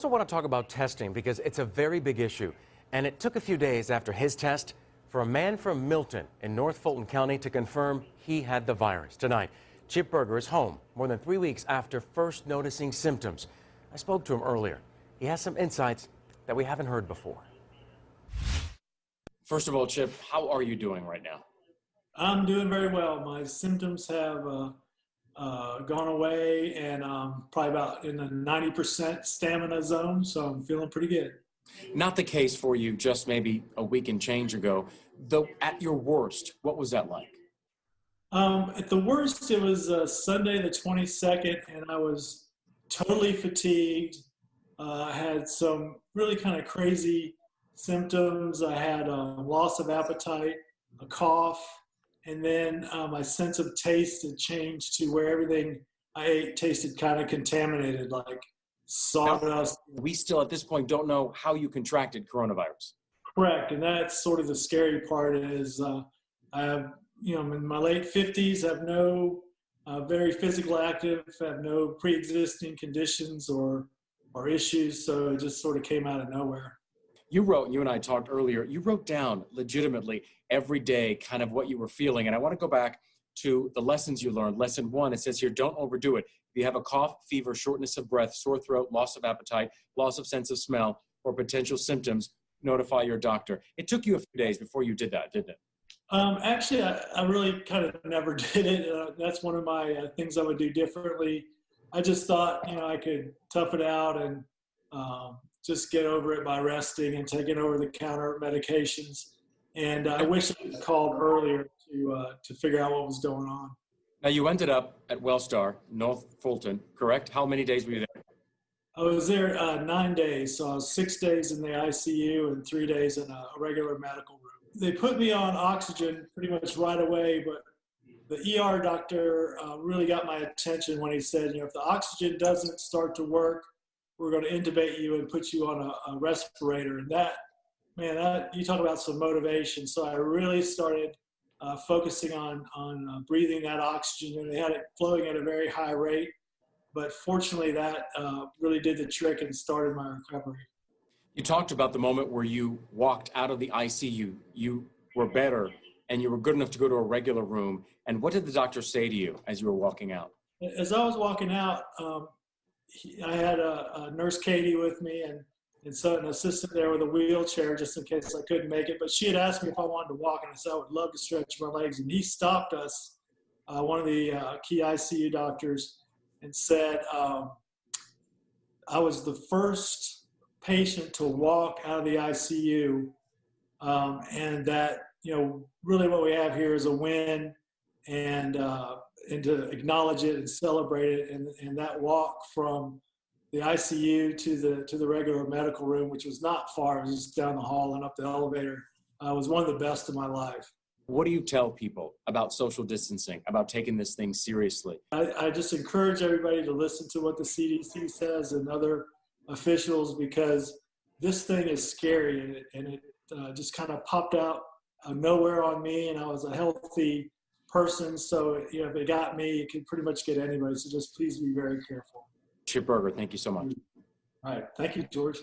I also want to talk about testing because it's a very big issue. And it took a few days after his test for a man from Milton in North Fulton County to confirm he had the virus. Tonight, Chip Berger is home more than 3 weeks after first noticing symptoms. I spoke to him earlier. He has some insights that we haven't heard before. First of all, Chip, how are you doing right now? I'm doing very well. My symptoms have gone away, and probably about in the 90% stamina zone, so I'm feeling pretty good. Not the case for you just maybe a week and change ago. Though at your worst, what was that like? At the worst, it was Sunday the 22nd, and I was totally fatigued. I had some really kind of crazy symptoms. I had a loss of appetite, a cough, and then my sense of taste had changed to where everything I ate tasted kind of contaminated, like sawdust. Now, we still at this point don't know how you contracted coronavirus. Correct, and that's sort of the scary part is I have, I'm in my late 50s, have no very physical active, have no pre-existing conditions or issues, so it just sort of came out of nowhere. You and I talked earlier, you wrote down legitimately every day kind of what you were feeling. And I want to go back to the lessons you learned. Lesson 1, it says here, don't overdo it. If you have a cough, fever, shortness of breath, sore throat, loss of appetite, loss of sense of smell, or potential symptoms, notify your doctor. It took you a few days before you did that, didn't it? Actually, I really kind of never did it. That's one of my things I would do differently. I just thought, I could tough it out and just get over it by resting and taking over-the-counter medications. And I wish I had called earlier to figure out what was going on. Now, you ended up at Wellstar, North Fulton, correct? How many days were you there? I was there 9 days, so I was 6 days in the ICU and 3 days in a regular medical room. They put me on oxygen pretty much right away, but the ER doctor really got my attention when he said, if the oxygen doesn't start to work, we're going to intubate you and put you on a respirator. And that, you talk about some motivation. So I really started focusing on breathing that oxygen, and they had it flowing at a very high rate. But fortunately, that really did the trick and started my recovery. You talked about the moment where you walked out of the ICU. You were better, and you were good enough to go to a regular room. And what did the doctor say to you as you were walking out? As I was walking out, I had a nurse Katie with me, and so an assistant there with a wheelchair just in case I couldn't make it. But she had asked me if I wanted to walk, and I said I would love to stretch my legs. And he stopped us, one of the key ICU doctors, and said I was the first patient to walk out of the ICU, and that really what we have here is a win, and to acknowledge it and celebrate it, and that walk from the ICU to the regular medical room, which was not far, it was just down the hall and up the elevator, was one of the best of my life. What do you tell people about social distancing, about taking this thing seriously? I just encourage everybody to listen to what the CDC says and other officials, because this thing is scary, and it just kind of popped out of nowhere on me, and I was a healthy person, so if it got me, it could pretty much get anybody, so just please be very careful. Chip Berger, thank you so much. All right, thank you, George.